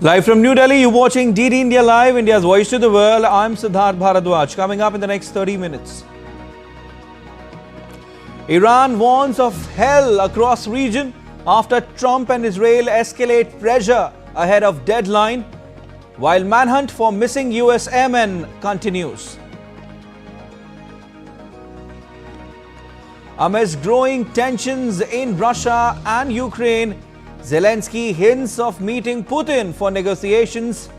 Live from New Delhi, you're watching DD India Live, India's voice to the world. I'm Siddharth Bharadwaj. Coming up in the next 30 minutes. Iran warns of hell across region after Trump and Israel escalate pressure ahead of deadline, while manhunt for missing US airmen continues. Amidst growing tensions in Russia and Ukraine, Zelensky hints of meeting Putin for negotiations.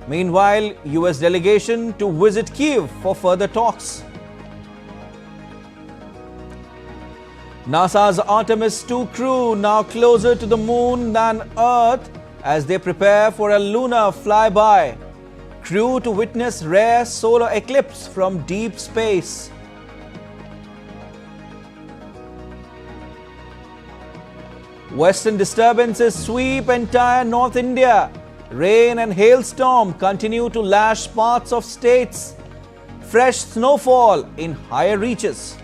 Meanwhile, US delegation to visit Kiev for further talks. NASA's Artemis II crew now closer to the moon than Earth as they prepare for a lunar flyby. Crew to witness rare solar eclipse from deep space. Western disturbances sweep entire North India. Rain and hailstorm continue to lash parts of states. Fresh snowfall in higher reaches.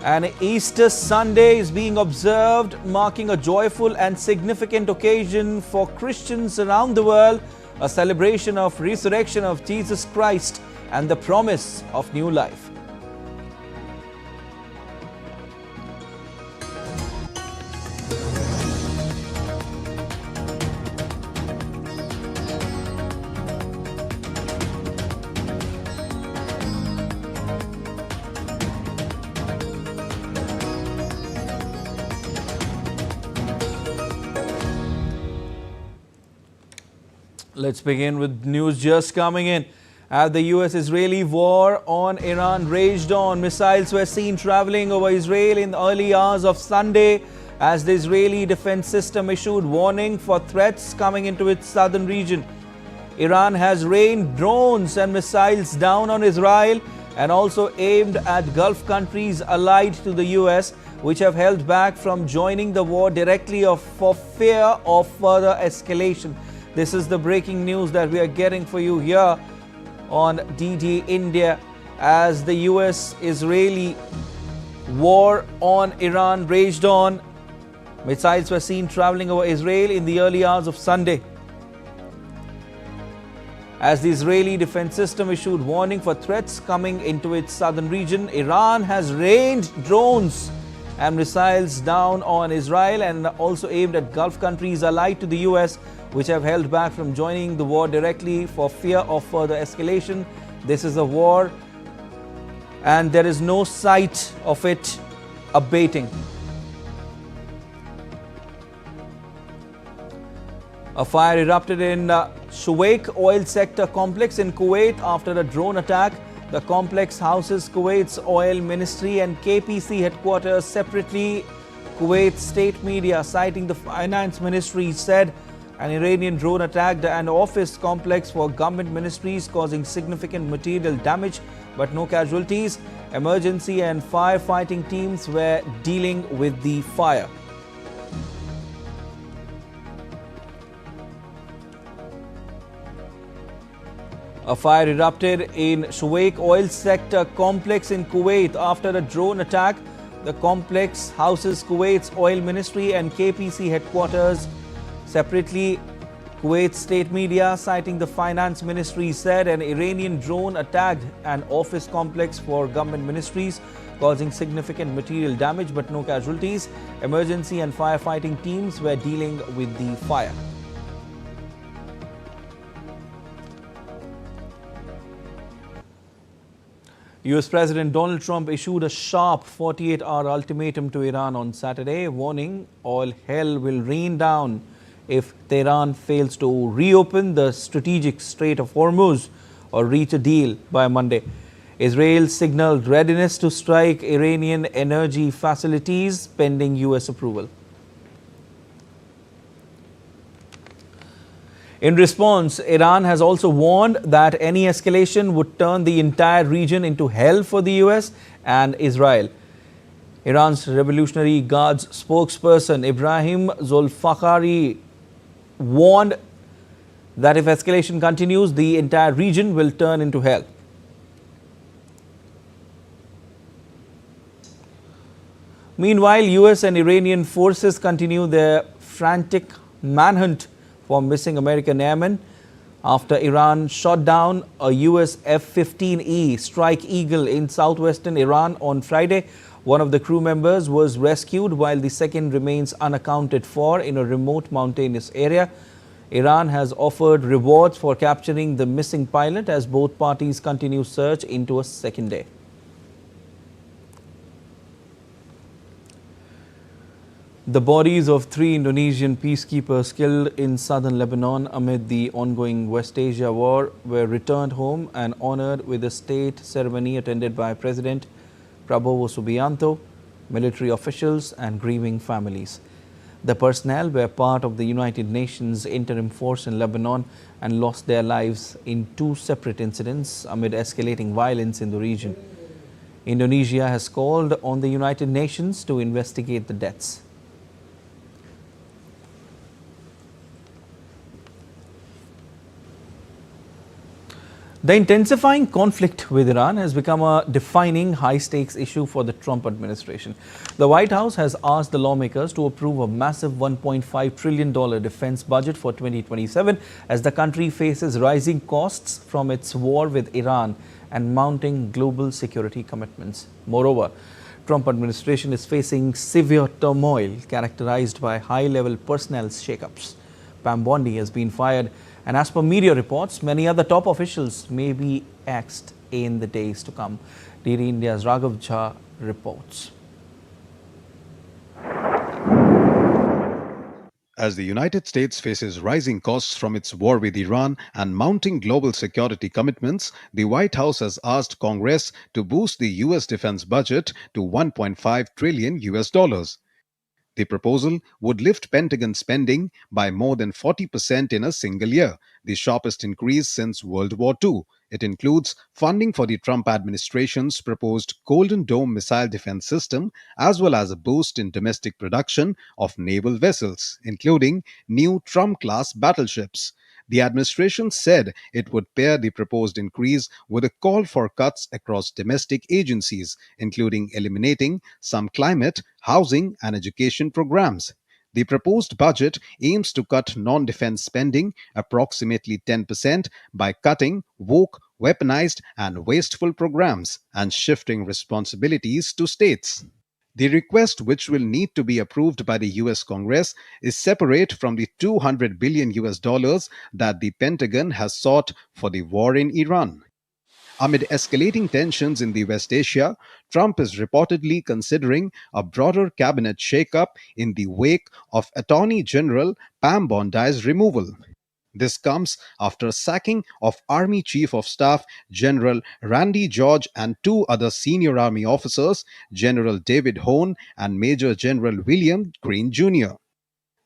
An Easter Sunday is being observed, marking a joyful and significant occasion for Christians around the world, a celebration of resurrection of Jesus Christ and the promise of new life. Let's begin with news just coming in. As the US-Israeli war on Iran raged on, missiles were seen traveling over Israel in the early hours of Sunday as the Israeli defense system issued warning for threats coming into its southern region. Iran has rained drones and missiles down on Israel and also aimed at Gulf countries allied to the US, which have held back from joining the war directly for fear of further escalation. This is the breaking news that we are getting for you here on DD India as the US-Israeli war on Iran raged on. Missiles were seen traveling over Israel in the early hours of Sunday. As the Israeli defense system issued warning for threats coming into its southern region, Iran has rained drones and missiles down on Israel and also aimed at Gulf countries allied to the US, which have held back from joining the war directly for fear of further escalation. This is a war and there is no sight of it abating. A fire erupted in Shuwaik oil sector complex in Kuwait after a drone attack. The complex houses Kuwait's oil ministry and KPC headquarters separately. Kuwait state media, citing the finance ministry, said an Iranian drone attacked an office complex for government ministries, causing significant material damage but no casualties. Emergency and firefighting teams were dealing with the fire. A fire erupted in Shuwaik oil sector complex in Kuwait after a drone attack. The complex houses Kuwait's oil ministry and KPC headquarters. Separately, Kuwait state media, citing the finance ministry, said an Iranian drone attacked an office complex for government ministries, causing significant material damage but no casualties. Emergency and firefighting teams were dealing with the fire. US President Donald Trump issued a sharp 48-hour ultimatum to Iran on Saturday, warning all hell will rain down if Tehran fails to reopen the strategic Strait of Hormuz or reach a deal by Monday. Israel signaled readiness to strike Iranian energy facilities pending US approval. In response, Iran has also warned that any escalation would turn the entire region into hell for the US and Israel. Iran's Revolutionary Guards spokesperson Ibrahim Zolfakhari warned that if escalation continues, the entire region will turn into hell. Meanwhile, US and Iranian forces continue their frantic manhunt for missing American airmen after Iran shot down a US F-15E Strike Eagle in southwestern Iran on Friday. One of the crew members was rescued while the second remains unaccounted for in a remote mountainous area. Iran has offered rewards for capturing the missing pilot as both parties continue search into a second day. The bodies of 3 Indonesian peacekeepers killed in southern Lebanon amid the ongoing West Asia war were returned home and honored with a state ceremony attended by President Prabowo Subianto, military officials and grieving families. The personnel were part of the United Nations interim force in Lebanon and lost their lives in 2 separate incidents amid escalating violence in the region. Indonesia has called on the United Nations to investigate the deaths. The intensifying conflict with Iran has become a defining high-stakes issue for the Trump administration. The White House has asked the lawmakers to approve a massive $1.5 trillion defense budget for 2027 as the country faces rising costs from its war with Iran and mounting global security commitments. Moreover, Trump administration is facing severe turmoil characterized by high-level personnel shakeups. Pam Bondi has been fired, and as per media reports, many other top officials may be axed in the days to come. DD India's Raghav Jha reports. As the United States faces rising costs from its war with Iran and mounting global security commitments, the White House has asked Congress to boost the US defense budget to $1.5 trillion. The proposal would lift Pentagon spending by more than 40% in a single year, the sharpest increase since World War II. It includes funding for the Trump administration's proposed Golden Dome missile defense system, as well as a boost in domestic production of naval vessels, including new Trump-class battleships. The administration said it would pair the proposed increase with a call for cuts across domestic agencies, including eliminating some climate, housing, and education programs. The proposed budget aims to cut non-defense spending approximately 10% by cutting woke, weaponized, and wasteful programs and shifting responsibilities to states. The request, which will need to be approved by the US Congress, is separate from the $200 billion that the Pentagon has sought for the war in Iran. Amid escalating tensions in the West Asia, Trump is reportedly considering a broader cabinet shakeup in the wake of Attorney General Pam Bondi's removal. This comes after sacking of Army Chief of Staff General Randy George and 2 other senior Army officers, General David Hone and Major General William Green Jr.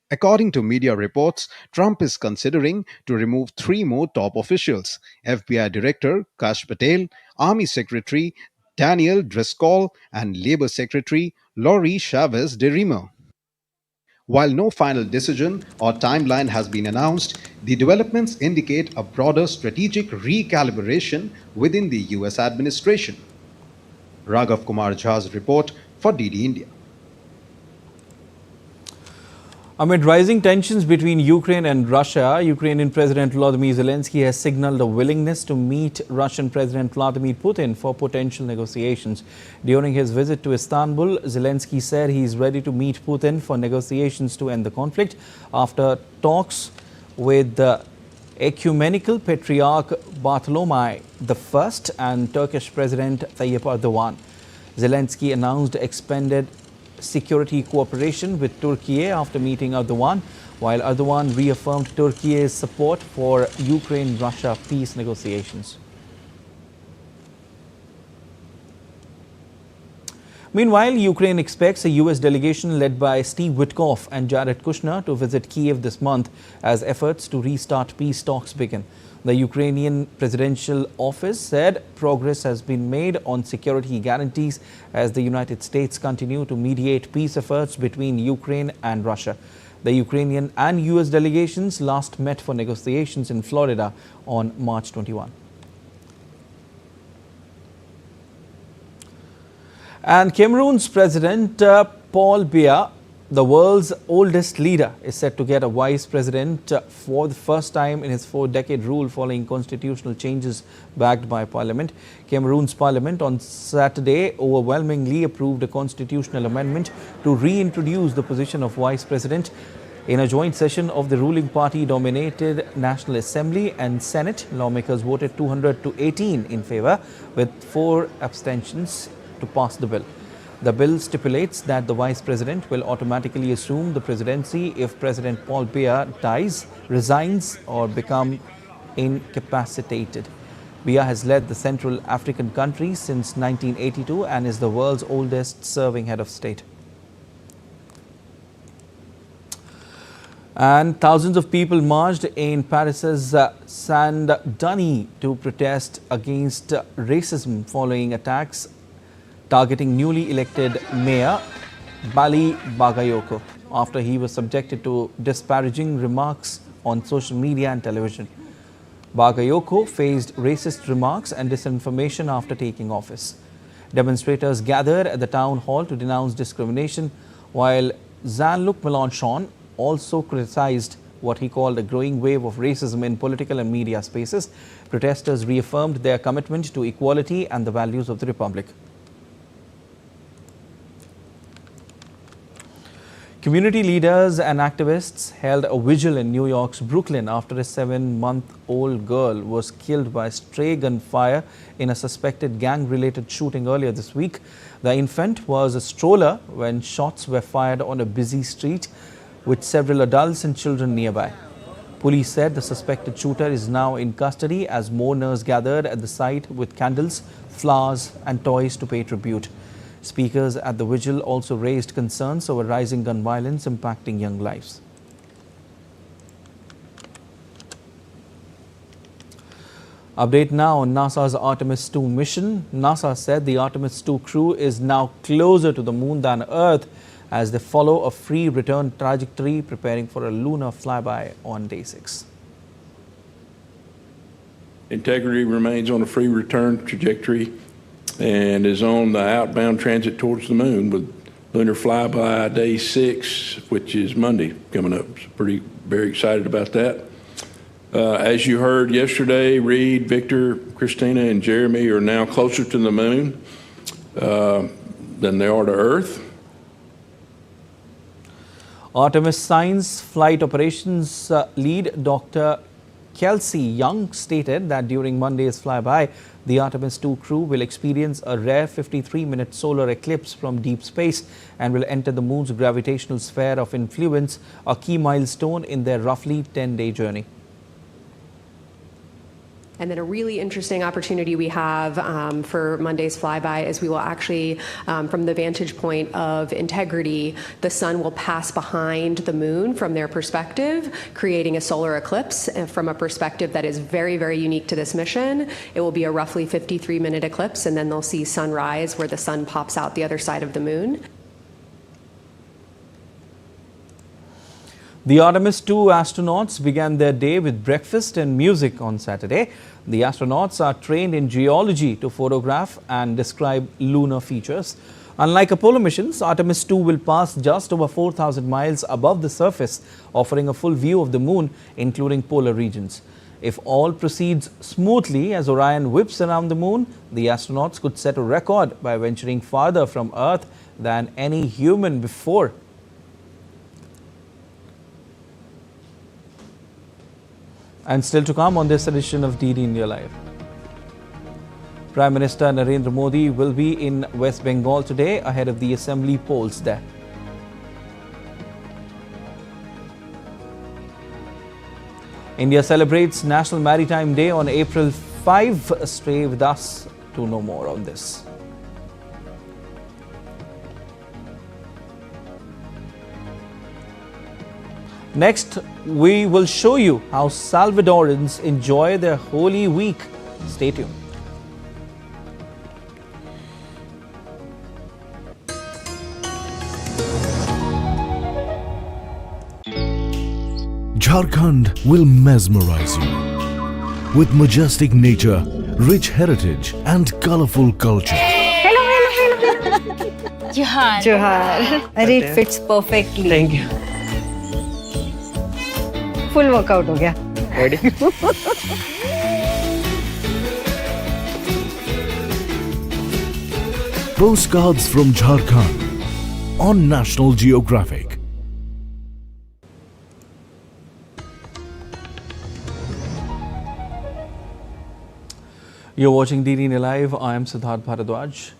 According to media reports, Trump is considering to remove 3 more top officials: FBI Director Kash Patel, Army Secretary Daniel Driscoll, and Labor Secretary Lori Chavez de Rima. While no final decision or timeline has been announced, the developments indicate a broader strategic recalibration within the US administration. Raghav Kumar Jha's report for DD India. Amid rising tensions between Ukraine and Russia, Ukrainian President Volodymyr Zelensky has signaled a willingness to meet Russian President Vladimir Putin for potential negotiations. During his visit to Istanbul, Zelensky said he is ready to meet Putin for negotiations to end the conflict after talks with the Ecumenical Patriarch Bartholomew I and Turkish President Tayyip Erdogan. Zelensky announced expanded security cooperation with Turkey after meeting Erdogan, while Erdogan reaffirmed Turkey's support for Ukraine-Russia peace negotiations. Meanwhile, Ukraine expects a U.S. delegation led by Steve Witkoff and Jared Kushner to visit Kiev this month as efforts to restart peace talks begin. The Ukrainian presidential office said progress has been made on security guarantees as the United States continue to mediate peace efforts between Ukraine and Russia. The Ukrainian and U.S. delegations last met for negotiations in Florida on March 21. And Cameroon's President Paul Biya, the world's oldest leader, is set to get a vice president for the first time in his 4-decade rule following constitutional changes backed by parliament. Cameroon's parliament on Saturday overwhelmingly approved a constitutional amendment to reintroduce the position of vice president. In a joint session of the ruling party-dominated National Assembly and Senate, lawmakers voted 200 to 18 in favour, with 4 abstentions to pass the bill. The bill stipulates that the vice president will automatically assume the presidency if President Paul Biya dies, resigns or become incapacitated. Biya has led the Central African country since 1982 and is the world's oldest serving head of state. And thousands of people marched in Paris's Saint-Denis to protest against racism following attacks targeting newly elected mayor Bali Bagayoko after he was subjected to disparaging remarks on social media and television. Bagayoko faced racist remarks and disinformation after taking office. Demonstrators gathered at the town hall to denounce discrimination, while Jean-Luc Mélenchon also criticized what he called a growing wave of racism in political and media spaces. Protesters reaffirmed their commitment to equality and the values of the republic. Community leaders and activists held a vigil in New York's Brooklyn after a 7-month-old girl was killed by stray gunfire in a suspected gang-related shooting earlier this week. The infant was a stroller when shots were fired on a busy street with several adults and children nearby. Police said the suspected shooter is now in custody as mourners gathered at the site with candles, flowers and toys to pay tribute. Speakers at the vigil also raised concerns over rising gun violence impacting young lives. Update now on NASA's Artemis II mission. NASA said the Artemis II crew is now closer to the moon than Earth as they follow a free return trajectory, preparing for a lunar flyby on day 6. Integrity remains on a free return trajectory and is on the outbound transit towards the moon with lunar flyby day 6, which is Monday coming up. So very excited about that. As you heard yesterday, Reed, Victor, Christina, and Jeremy are now closer to the moon than they are to Earth. Artemis Science Flight Operations lead Dr. Kelsey Young stated that during Monday's flyby, the Artemis II crew will experience a rare 53-minute solar eclipse from deep space and will enter the moon's gravitational sphere of influence, a key milestone in their roughly 10-day journey. And then a really interesting opportunity we have for Monday's flyby is we will actually, from the vantage point of integrity, the sun will pass behind the moon from their perspective, creating a solar eclipse from a perspective that is very, very unique to this mission. It will be a roughly 53-minute eclipse, and then they'll see sunrise where the sun pops out the other side of the moon. The Artemis II astronauts began their day with breakfast and music on Saturday. The astronauts are trained in geology to photograph and describe lunar features. Unlike Apollo missions, Artemis II will pass just over 4,000 miles above the surface, offering a full view of the moon, including polar regions. If all proceeds smoothly as Orion whips around the moon, the astronauts could set a record by venturing farther from Earth than any human before. And still to come on this edition of DD India Live. Prime Minister Narendra Modi will be in West Bengal today ahead of the assembly polls there. India celebrates National Maritime Day on April 5. Stay with us to know more on this. Next, we will show you how Salvadorans enjoy their Holy Week. Stay tuned. Jharkhand will mesmerize you with majestic nature, rich heritage and colorful culture. Johar. Johar. अरे it fits perfectly. Thank you. Full workout हो गया. Ready? Postcards from Jharkhand on National Geographic. You're watching DD Live. I am Siddharth Bharadwaj.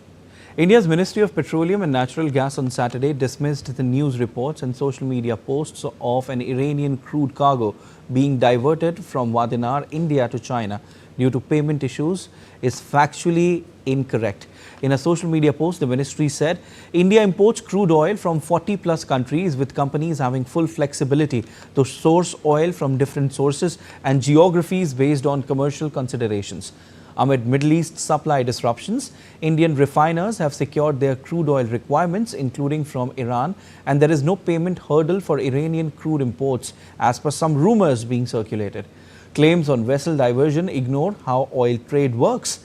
India's Ministry of Petroleum and Natural Gas on Saturday dismissed the news reports and social media posts of an Iranian crude cargo being diverted from Wadinar, India to China due to payment issues is factually incorrect. In a social media post, the ministry said India imports crude oil from 40 plus countries, with companies having full flexibility to source oil from different sources and geographies based on commercial considerations. Amid Middle East supply disruptions, Indian refiners have secured their crude oil requirements, including from Iran, and there is no payment hurdle for Iranian crude imports, as per some rumors being circulated. Claims on vessel diversion ignore how oil trade works.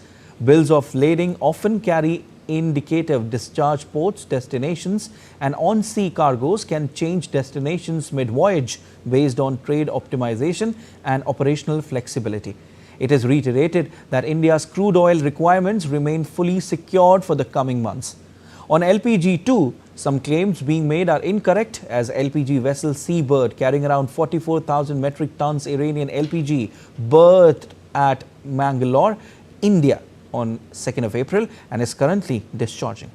Bills of lading often carry indicative discharge ports, destinations, and on-sea cargoes can change destinations mid-voyage based on trade optimization and operational flexibility. It is reiterated that India's crude oil requirements remain fully secured for the coming months. On LPG too, some claims being made are incorrect, as LPG vessel Seabird, carrying around 44,000 metric tons Iranian LPG, berthed at Mangalore, India on 2nd of April and is currently discharging.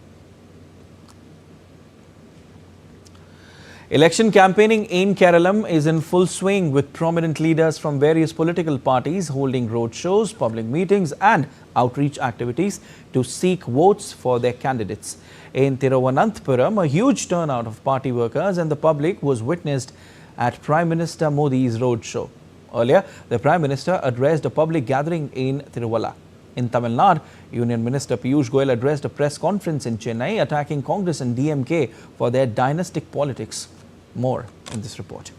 Election campaigning in Kerala is in full swing, with prominent leaders from various political parties holding roadshows, public meetings and outreach activities to seek votes for their candidates. In Thiruvananthapuram, a huge turnout of party workers and the public was witnessed at Prime Minister Modi's roadshow. Earlier, the Prime Minister addressed a public gathering in Tiruvalla. In Tamil Nadu, Union Minister Piyush Goyal addressed a press conference in Chennai, attacking Congress and DMK for their dynastic politics. More in this report.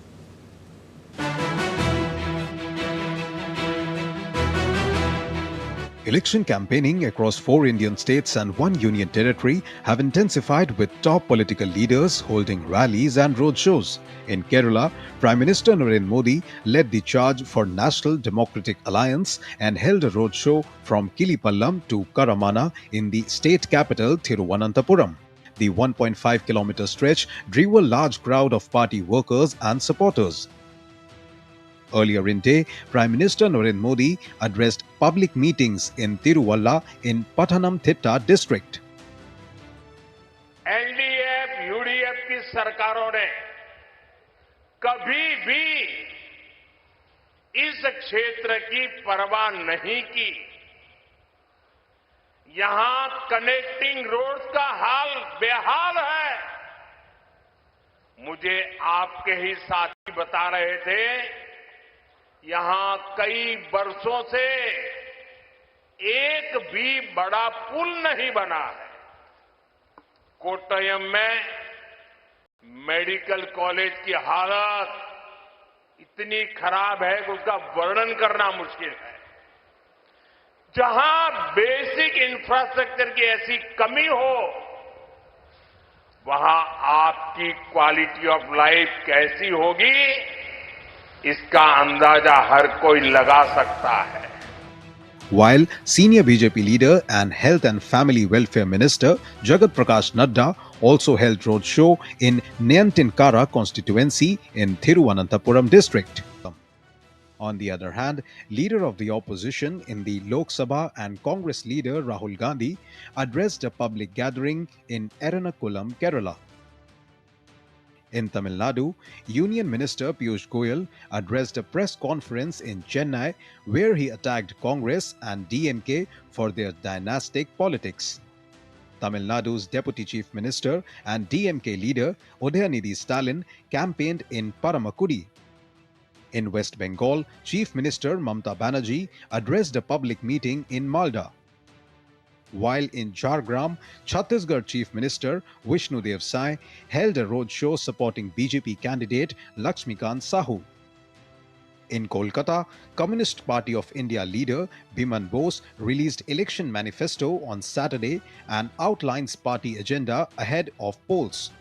Election campaigning across 4 Indian states and 1 union territory have intensified, with top political leaders holding rallies and roadshows. In Kerala, Prime Minister Narendra Modi led the charge for National Democratic Alliance and held a roadshow from Kilipallam to Karamana in the state capital Thiruvananthapuram. The 1.5-kilometer stretch drew a large crowd of party workers and supporters. Earlier in day, Prime Minister Narendra Modi addressed public meetings in Tiruvalla in Pathanamthitta district. NDF, UDF की सरकारों ने कभी भी इस क्षेत्र की परवाह नहीं की। यहां कनेक्टिंग रोड्स का हाल बेहाल है। मुझे आपके ही साथी बता रहे थे, यहां कई वर्षों से एक भी बड़ा पुल नहीं बना है। कोट्टयम में मेडिकल कॉलेज की हालत इतनी खराब है कि उसका वर्णन करना मुश्किल है। जहां बेसिक इंफ्रास्ट्रक्चर की ऐसी कमी हो, वहां आपकी क्वालिटी ऑफ लाइफ कैसी होगी, इसका अंदाजा हर कोई लगा सकता है। While senior BJP leader and Health and Family Welfare Minister Jagat Prakash Nadda also held roadshow in Nyantinkara constituency in Thiruvananthapuram district. On the other hand, leader of the opposition in the Lok Sabha and Congress leader Rahul Gandhi addressed a public gathering in Ernakulam, Kerala. In Tamil Nadu, Union Minister Piyush Goyal addressed a press conference in Chennai, where he attacked Congress and DMK for their dynastic politics. Tamil Nadu's Deputy Chief Minister and DMK leader Udayanidhi Stalin campaigned in Paramakudi. In West Bengal, Chief Minister Mamata Banerjee addressed a public meeting in Malda. While in Jhargram, Chhattisgarh Chief Minister Vishnudev Sai held a roadshow supporting BJP candidate Lakshmikant Sahu. In Kolkata, Communist Party of India leader Biman Bose released election manifesto on Saturday and outlines party agenda ahead of polls.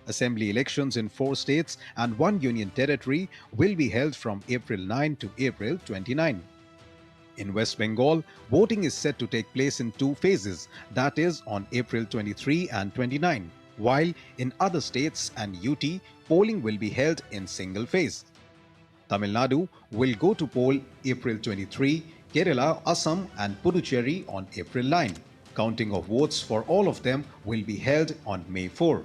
Assembly elections in 4 states and 1 union territory will be held from April 9 to April 29. In West Bengal, voting is set to take place in 2 phases, that is on April 23 and 29, while in other states and UT, polling will be held in single phase. Tamil Nadu will go to poll April 23, Kerala, Assam and Puducherry on April 9. Counting of votes for all of them will be held on May 4.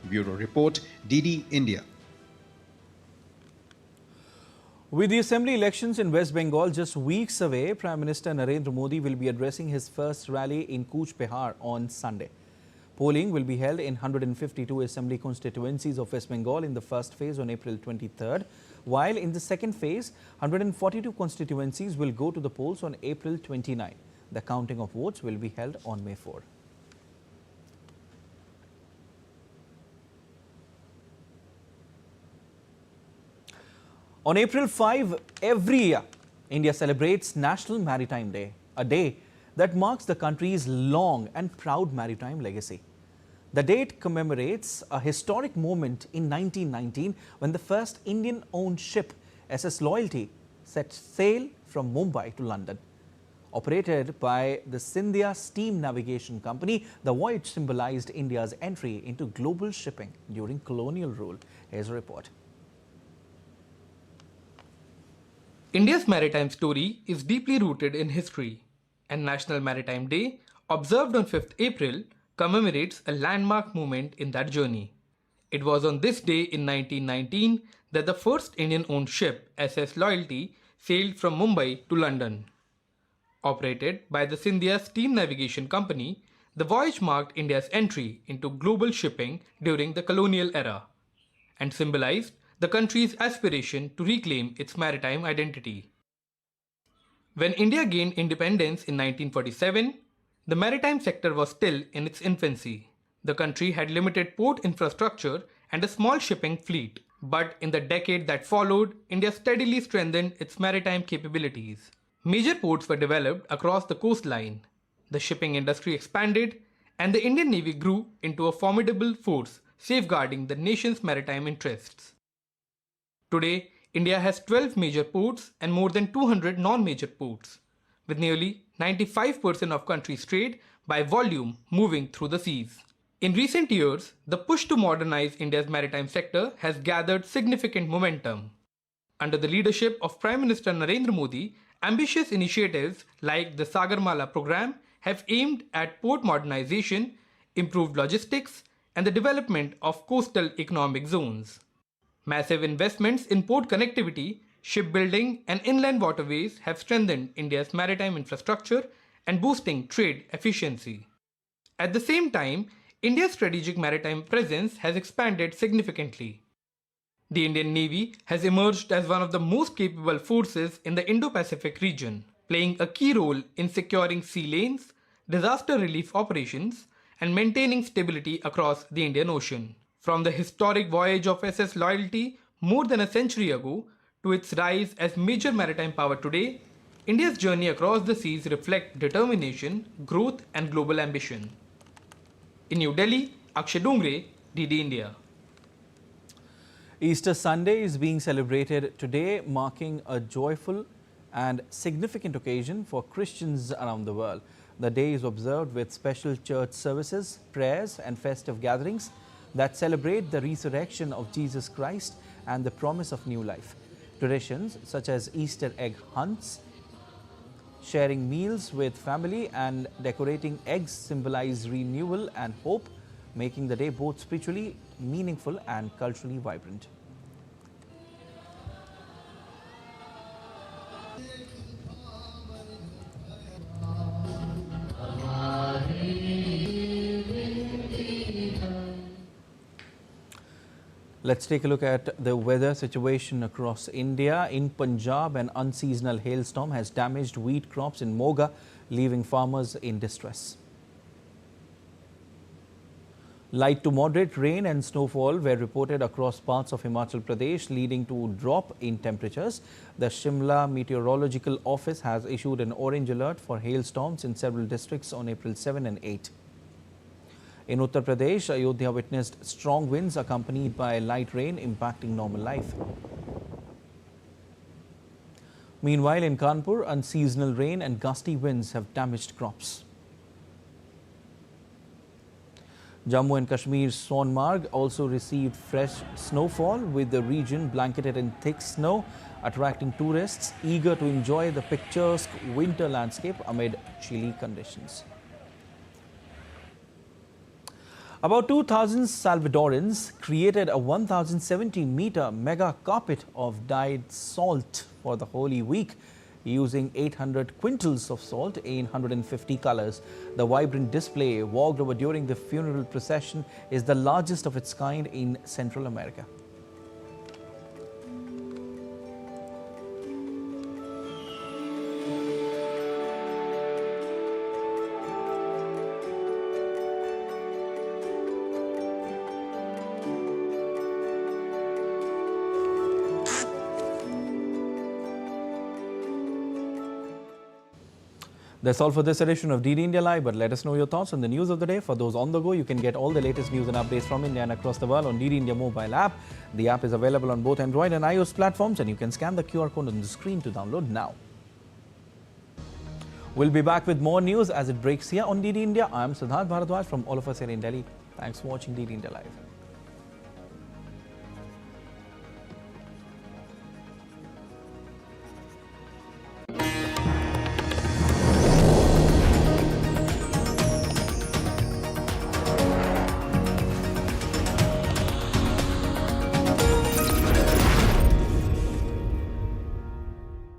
Bureau Report, DD India. With the assembly elections in West Bengal just weeks away, Prime Minister Narendra Modi will be addressing his first rally in Cooch Behar on Sunday. Polling will be held in 152 assembly constituencies of West Bengal in the first phase on April 23rd, while in the second phase, 142 constituencies will go to the polls on April 29. The counting of votes will be held on May 4. On April 5, every year, India celebrates National Maritime Day, a day that marks the country's long and proud maritime legacy. The date commemorates a historic moment in 1919 when the first Indian-owned ship, SS Loyalty, set sail from Mumbai to London. Operated by the Scindia Steam Navigation Company, the voyage symbolized India's entry into global shipping during colonial rule. Here's a report. India's maritime story is deeply rooted in history, and National Maritime Day, observed on 5th April, commemorates a landmark moment in that journey. It was on this day in 1919 that the first Indian-owned ship, SS Loyalty, sailed from Mumbai to London. Operated by the Scindia Steam Navigation Company, the voyage marked India's entry into global shipping during the colonial era and symbolized the country's aspiration to reclaim its maritime identity. When India gained independence in 1947, the maritime sector was still in its infancy. The country had limited port infrastructure and a small shipping fleet. But in the decade that followed, India steadily strengthened its maritime capabilities. Major ports were developed across the coastline. The shipping industry expanded, and the Indian Navy grew into a formidable force safeguarding the nation's maritime interests. Today, India has 12 major ports and more than 200 non-major ports, with nearly 95% of country's trade by volume moving through the seas. In recent years, the push to modernize India's maritime sector has gathered significant momentum. Under the leadership of Prime Minister Narendra Modi, ambitious initiatives like the Sagarmala program have aimed at port modernization, improved logistics, and the development of coastal economic zones. Massive investments in port connectivity, shipbuilding, and inland waterways have strengthened India's maritime infrastructure and boosting trade efficiency. At the same time, India's strategic maritime presence has expanded significantly. The Indian Navy has emerged as one of the most capable forces in the Indo-Pacific region, playing a key role in securing sea lanes, disaster relief operations, and maintaining stability across the Indian Ocean. From the historic voyage of SS Loyalty more than a century ago to its rise as major maritime power today, India's journey across the seas reflects determination, growth, and global ambition. In New Delhi, Akshay Dongre, DD India. Easter Sunday is being celebrated today, marking a joyful and significant occasion for Christians around the world. The day is observed with special church services, prayers, and festive gatherings that celebrate the resurrection of Jesus Christ and the promise of new life. Traditions such as Easter egg hunts, sharing meals with family, and decorating eggs symbolize renewal and hope, making the day both spiritually meaningful and culturally vibrant. Let's take a look at the weather situation across India. In Punjab, an unseasonal hailstorm has damaged wheat crops in Moga, leaving farmers in distress. Light to moderate rain and snowfall were reported across parts of Himachal Pradesh, leading to a drop in temperatures. The Shimla Meteorological Office has issued an orange alert for hailstorms in several districts on April 7 and 8. In Uttar Pradesh, Ayodhya witnessed strong winds accompanied by light rain impacting normal life. Meanwhile, in Kanpur, unseasonal rain and gusty winds have damaged crops. Jammu and Kashmir's Sonmarg also received fresh snowfall, with the region blanketed in thick snow, attracting tourists eager to enjoy the picturesque winter landscape amid chilly conditions. About 2,000 Salvadorans created a 1,070-meter mega carpet of dyed salt for the Holy Week, using 800 quintals of salt in 150 colors. The vibrant display walked over during the funeral procession is the largest of its kind in Central America. That's all for this edition of DD India Live, but let us know your thoughts on the news of the day. For those on the go, you can get all the latest news and updates from India and across the world on DD India mobile app. The app is available on both Android and iOS platforms, and you can scan the QR code on the screen to download now. We'll be back with more news as it breaks here on DD India. I'm Prasar Bharati from all of us here in Delhi. Thanks for watching DD India Live.